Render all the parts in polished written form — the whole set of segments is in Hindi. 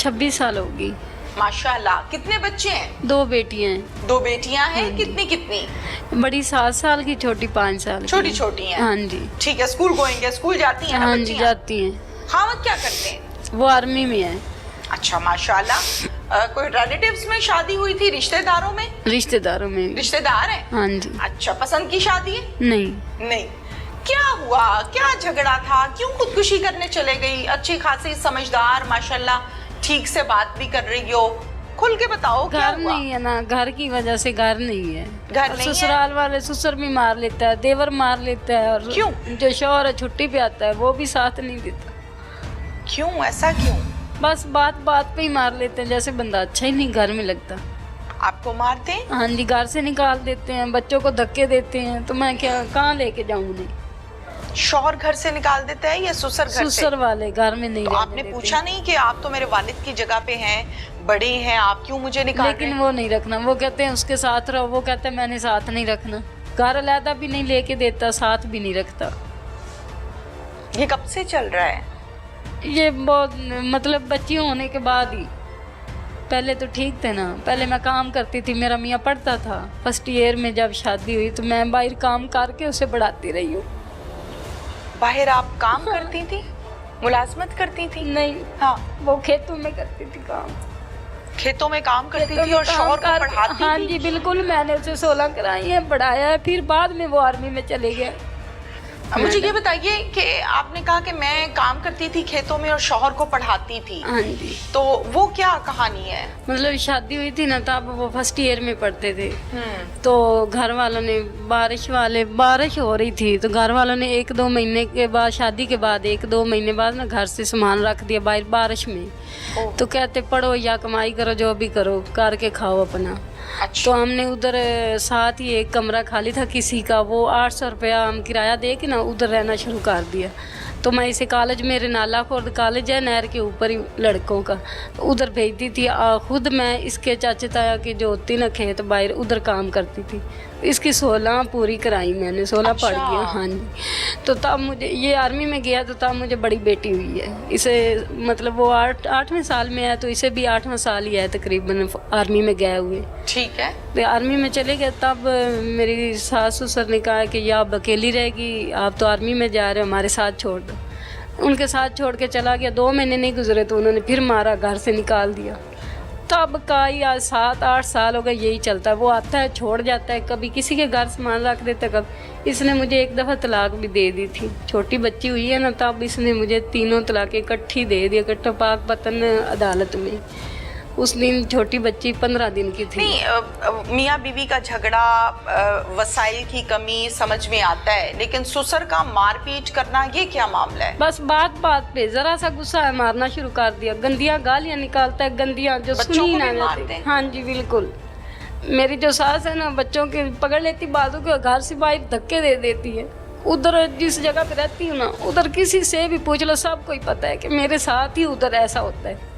26 साल होगी। माशाल्लाह। कितने बच्चे हैं? 2 बेटियां हैं। 2 बेटियां हैं। कितनी कितनी? बड़ी 7 साल की, छोटी 5 साल की। छोटी छोटी हैं। हाँ जी। ठीक है, स्कूल गोइंग है, स्कूल जाती हैं ना हाँ जी, बच्चियां? जाती हैं। खामद क्या करते हैं? वो आर्मी में है। अच्छा माशाल्लाह। कोई रिलेटिव्स में शादी हुई थी, रिश्तेदारों में? रिश्तेदारों में। रिश्तेदार हैं? हाँ जी। अच्छा, पसंद की शादी है? नहीं। नहीं। क्या हुआ, क्या झगड़ा था, क्यों खुदकुशी करने चले गई? अच्छी खासी समझदार माशाल्लाह, ठीक से बात भी कर रही हो, खुल के बताओ क्या घर हुआ? नहीं है ना, घर की वजह से घर नहीं है। घर और नहीं है? ससुराल वाले, ससुर भी मार लेता है, देवर मार लेता है, और क्यों? जो शौहर है छुट्टी पे आता है वो भी साथ नहीं देता। क्यों, ऐसा क्यों? बस बात बात पे ही मार लेते हैं, जैसे बंदा अच्छा ही नहीं घर में लगता। आपको मारते हैं? हाँ जी, घर से निकाल देते हैं, बच्चों को धक्के देते हैं, तो मैं क्या कहाँ लेके जाऊँ उन्हें? शौहर घर से निकाल देता है या ससुर घर से? ससुर वाले घर में नहीं तो रहने आपने देते। पूछा नहीं कि आप तो मेरे वालिद की जगह पे हैं, बड़े हैं, आप क्यों मुझे निकाल रहे लेकिन हैं? वो नहीं रखना, वो कहते हैं उसके साथ रहो, वो कहते हैं मैंने साथ नहीं रखना। घर अलहदा भी नहीं लेके देता, साथ भी नहीं रखता। ये कब से चल रहा है? ये बहुत मतलब बच्ची होने के बाद ही। पहले तो ठीक थे ना, पहले मैं काम करती थी, मेरा मियाँ पढ़ता था। फर्स्ट ईयर में जब शादी हुई तो मैं बाहर काम करके उसे बढ़ाती रही हूँ। बाहर आप काम करती थी, मुलाजमत करती थी? नहीं, हाँ, वो खेतों में करती थी काम। खेतों में काम करती खेतों थी में और काम शौहर को करके- पढ़ाती हाँ थी? जी बिल्कुल, मैंने उसे 16 कराई है, पढ़ाया है, फिर बाद में वो आर्मी में चले गए। अब मुझे ये बताइए कि आपने कहा कि मैं काम करती थी खेतों में और शौहर को पढ़ाती थी, हाँ जी, तो वो क्या कहानी है? मतलब शादी हुई थी ना, तब वो फर्स्ट ईयर में पढ़ते थे। हम्म, तो घर वालों ने बारिश हो रही थी, तो घर वालों ने 1-2 महीने के बाद, शादी के बाद 1-2 महीने बाद ना घर से सामान रख दिया बाहर बारिश में। ओह, तो कहते पढ़ो या कमाई करो, जो भी करो करके खाओ अपना। अच्छा। तो हमने उधर साथ ही एक कमरा खाली था किसी का, वो 800 रुपया हम किराया दे के ना उधर रहना शुरू कर दिया। तो मैं इसे कॉलेज, मेरे नाला खोर्द कॉलेज है नहर के ऊपर ही लड़कों का, तो उधर भेजती थी। खुद मैं इसके चाचे ताया की जो होती ना खेत बाहर, उधर काम करती थी। इसकी 16 पूरी कराई मैंने, 16 पढ़ अच्छा। गया। हाँ जी। तो तब मुझे ये आर्मी में गया, तो तब मुझे बड़ी बेटी हुई है। इसे मतलब वो 8वें साल में है, तो इसे भी 8वां साल ही है तकरीबन आर्मी में गए हुए। ठीक है। तो आर्मी में चले गए, तब मेरी सास ससुर ने कहा कि या आप अकेली रहेगी, आप तो आर्मी में जा रहे हो, हमारे साथ छोड़ दो। उनके साथ छोड़ के चला गया, 2 महीने नहीं गुजरे तो उन्होंने फिर मारा, घर से निकाल दिया। तब का ही आज 7-8 साल हो गए यही चलता है। वो आता है, छोड़ जाता है, कभी किसी के घर सामान रख देता है। कब इसने मुझे एक दफ़ा तलाक भी दे दी थी, छोटी बच्ची हुई है ना, तब इसने मुझे 3 तलाक इकट्ठी दे दिया, इकट्ठा पाक पतन अदालत में। उस दिन छोटी बच्ची 15 दिन की थी। नहीं, मियाँ बीवी का झगड़ा, वसाइल की कमी समझ में आता है, लेकिन ससुर का मारपीट करना, ये क्या मामला है? बस बात बात पे जरा सा गुस्सा है, मारना शुरू कर दिया, गंदियां गालियां निकालता है, गंदियां जो बच्चों सुनी को ना भी जाती। मारते हैं? हाँ जी बिल्कुल। मेरी जो सास है ना, बच्चों के पकड़ लेती बाजू के, घर से बाहर धक्के दे देती है। उधर जिस जगह पे रहती हूँ ना, उधर किसी से भी पूछ लो, सबको ही पता है कि मेरे साथ ही उधर ऐसा होता है।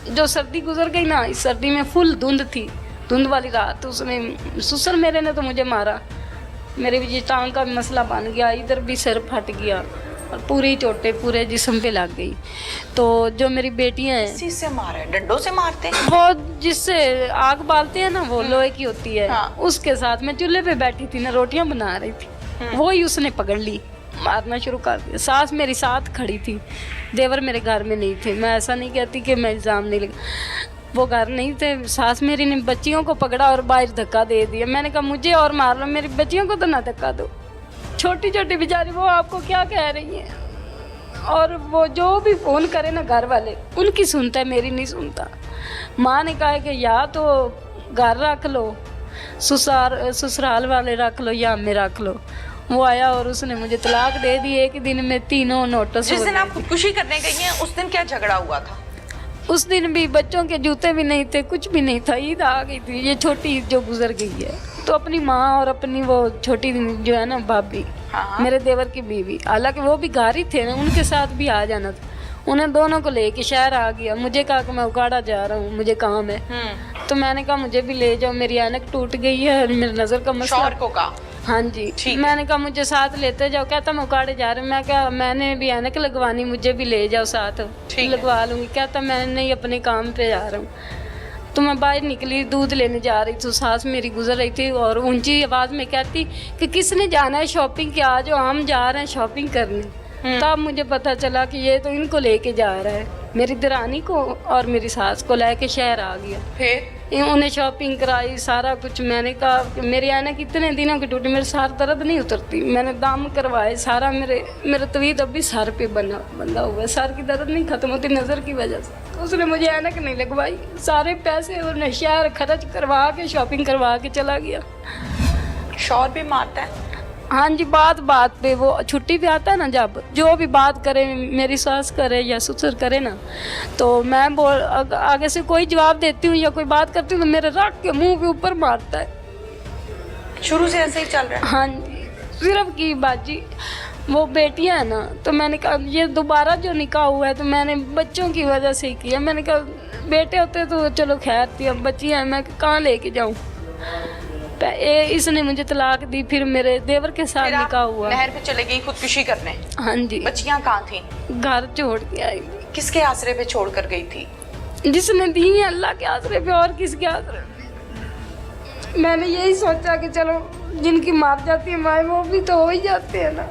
जो सर्दी गुजर गई ना, इस सर्दी में फुल धुंध थी, धुंध वाली रात, उसने ससुर मेरे ने तो मुझे मारा। मेरे भी टांग का भी मसला बन गया, इधर भी सिर फट गया और पूरी चोटें पूरे जिस्म पे लग गई। तो जो मेरी बेटियां हैं, किसी से मारा है? डंडों से मारते हैं? वो जिससे आग बालते हैं ना, वो लोहे की होती है। हाँ। उसके साथ मैं चूल्हे पे बैठी थी ना, रोटियां बना रही थी, वो ही उसने पकड़ ली, मारना शुरू कर दिया। सास मेरी साथ खड़ी थी, देवर मेरे घर में नहीं थे। मैं ऐसा नहीं कहती कि मैं इल्ज़ाम नहीं लगा, वो घर नहीं थे। सास मेरी ने बच्चियों को पकड़ा और बाहर धक्का दे दिया। मैंने कहा मुझे और मार लो, मेरी बच्चियों को तो ना धक्का दो। छोटी छोटी बेचारी, वो आपको क्या कह रही है। और वो जो भी फ़ोन करे ना घर वाले, उनकी सुनता है, मेरी नहीं सुनता। माँ ने कहा कि या तो घर रख लो, ससुराल वाले रख लो या हमें रख लो। वो आया और उसने मुझे तलाक दे दी 1 दिन में, 3 नोटिस। जिस दिन आप खुदकुशी करने गई हैं, उस दिन क्या झगड़ा हुआ था? उस दिन भी बच्चों के जूते भी नहीं थे, कुछ भी नहीं था, ईद आ गई थी। ये छोटी ईद जो गुजर गई है, तो अपनी माँ और अपनी वो छोटी जो है ना भाभी, हाँ। मेरे देवर की बीवी, हालांकि वो भी घर ही थे ना, उनके साथ भी आ जाना था। उन्हें दोनों को लेके शहर आ गया। मुझे कहा कि मैं उकाड़ा जा रहा हूँ, मुझे काम है। तो मैंने कहा मुझे भी ले जाओ, मेरी ऐनक टूट गई है, मेरी नज़र का मसला। शौहर को कहा? हाँ जी। ठीक है। मैंने कहा मुझे साथ लेते जाओ, कहता मैं उकाड़े जा रहा हूँ। मैं क्या, मैंने भी ऐनक लगवानी, मुझे भी ले जाओ साथ, ठीक है। लगवा लूँगी। कहता मैं नहीं, अपने काम पे जा रहा हूँ। तो मैं बाहर निकली, दूध लेने जा रही थी, सास मेरी गुजर रही थी और ऊंची आवाज़ में कहती कि किसने जाना है शॉपिंग के, आज हम जा रहे हैं शॉपिंग करने। तब मुझे पता चला कि ये तो इनको लेके जा रहा है, मेरी दरानी को और मेरी सास को लेके शहर आ गया। फिर उन्हें शॉपिंग कराई, सारा कुछ। मैंने कहा कि मेरी ऐनक कितने दिनों की टूटी, मेरे सर दर्द नहीं उतरती। मैंने दाम करवाए सारा, मेरा तवीत अभी सर पे बंधा हुआ है, सर की दर्द नहीं खत्म होती नज़र की वजह से। उसने मुझे ऐनक नहीं लगवाई, सारे पैसे उन्हें शहर खर्च करवा के शॉपिंग करवा के चला गया। शौहर भी मारता है? हाँ जी, बात पे वो छुट्टी पे आता है ना, जब जो भी बात करे, मेरी सास करे या ससुर करे ना, तो मैं आगे से कोई जवाब देती हूँ या कोई बात करती हूँ तो मेरे रख के मुंह के ऊपर मारता है। शुरू से ऐसे ही चल रहा है? हाँ जी, सिर्फ की बाजी वो बेटियां है ना, तो मैंने कहा ये दोबारा जो निकाह हुआ है तो मैंने बच्चों की वजह से ही किया। मैंने कहा बेटे होते तो चलो खैर थी, अब बच्ची है, मैं कहाँ लेके जाऊँ। इसने मुझे तलाक दी, फिर मेरे देवर के साथ फिर आप निकाह हुआ। नहर पे चले गई खुदकुशी करने? हाँ जी। बच्चियां कहाँ थी? घर छोड़ के आई, किसके आसरे पे छोड़ कर गई थी? जिसने दी है अल्लाह के आसरे पे, और किसके आसरे पे। मैंने यही सोचा कि चलो जिनकी मार जाती है माए, वो भी तो हो ही जाते हैं ना।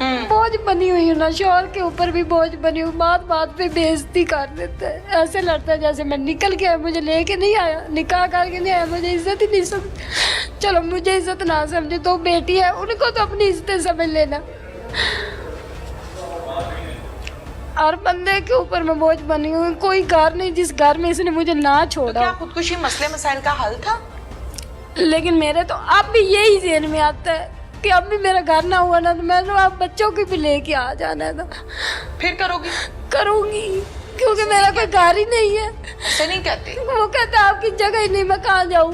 बोझ बनी हुई हूँ ना, शौहर के ऊपर भी बोझ बनी हूँ, बात पे बेइज्जती कर देता है। ऐसे लड़ता है जैसे मैं निकल के आया, मुझे लेके नहीं आया, निकाह करके नहीं आया, मुझे इज्जत ही नहीं समझ। चलो मुझे इज्जत ना समझे तो बेटी है, उनको तो अपनी इज्जत समझ लेना। और बंदे के ऊपर मैं बोझ बनी हूँ, कोई घर नहीं जिस घर में इसने मुझे ना तो छोड़ा। क्या खुदकुशी मसले मसाइल का हल था? लेकिन मेरे तो अब भी यही ज़हन में आता है कि अब भी मेरा घर ना हुआ ना, तो मैं तो अब बच्चों की भी लेके आ जाना था। फिर करूंगी? करूंगी, क्योंकि मेरा कोई घर ही नहीं है। ऐसे नहीं कहते? वो कहता आपकी जगह ही नहीं, मैं कहाँ जाऊँ।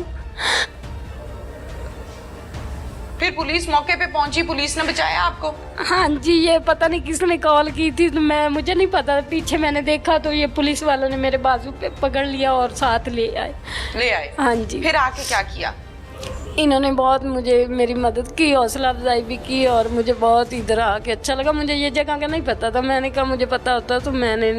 फिर पुलिस मौके पे पहुंची, पुलिस ने बचाया आपको? हाँ जी, ये पता नहीं किसने कॉल की थी, तो मुझे नहीं पता। पीछे मैंने देखा तो ये पुलिस वालों ने मेरे बाजू पे पकड़ लिया और साथ ले आए। हाँ जी। फिर आके क्या किया? इन्होंने बहुत मुझे मेरी मदद की, हौसला अफजाई भी की और मुझे बहुत इधर आके अच्छा लगा। मुझे ये जगह का नहीं पता था, मैंने कहा मुझे पता होता तो मैंने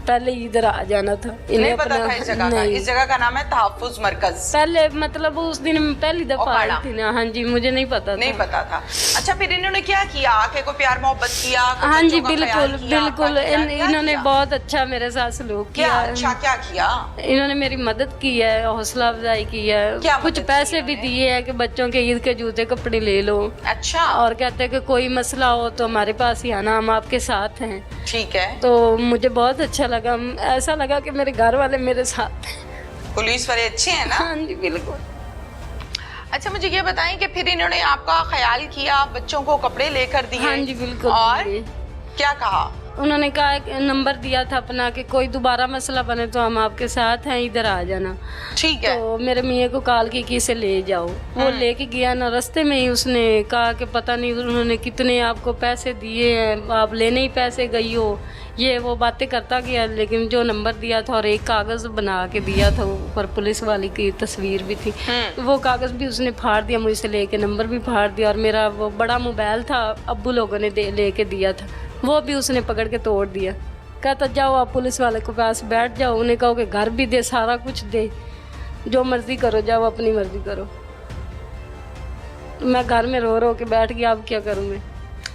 पहले इधर आ जाना था। नहीं पता था इस जगह का? इस जगह का नाम है तहफ्फुज़ मरकज। पहले मतलब उस दिन पहली दफा आई थी ना। हाँ जी, मुझे नहीं पता था। अच्छा, फिर इन्होंने क्या किया? आके को प्यार मोहब्बत किया? हाँ जी, बिल्कुल इन्होंने बहुत अच्छा मेरे साथ सलूक किया। अच्छा क्या किया? इन्होंने मेरी मदद की है, हौसला अफजाई की है, कुछ पैसे भी दिए कि बच्चों के ईद के जूते कपड़े ले लो। अच्छा। और कहते हैं कि कोई मसला हो तो हमारे पास ही आना, हम आपके साथ हैं। ठीक है। तो मुझे बहुत अच्छा लगा, ऐसा लगा कि मेरे घर वाले मेरे साथ हैं। पुलिस वाले अच्छे हैं ना? हाँ जी, बिल्कुल। अच्छा, मुझे ये बताएं कि फिर इन्होंने आपका ख्याल किया, बच्चों को कपड़े लेकर दिए? हाँ जी, बिल्कुल। और क्या कहा? उन्होंने कहा, नंबर दिया था अपना कि कोई दोबारा मसला बने तो हम आपके साथ हैं, इधर आ जाना। ठीक है। तो मेरे मियाँ को कॉल की कि इसे ले जाओ। वो लेके गया ना, रास्ते में ही उसने कहा कि पता नहीं उन्होंने कितने आपको पैसे दिए हैं, आप लेने ही पैसे गई हो, ये वो बातें करता गया। लेकिन जो नंबर दिया था और एक कागज़ बना के दिया था, ऊपर पुलिस वाली की तस्वीर भी थी, वो कागज़ भी उसने फाड़ दिया, मुझसे लेके नंबर भी फाड़ दिया। और मेरा वो बड़ा मोबाइल था, अब्बू लोगों ने लेके दिया था, वो भी उसने पकड़ के तोड़ दिया। कहता जाओ आप पुलिस वाले के पास बैठ जाओ, उन्हें कहो कि घर भी दे, सारा कुछ दे, जो मर्जी करो, जाओ अपनी मर्जी करो। मैं घर में रो के बैठ गया, अब क्या करूँ मैं।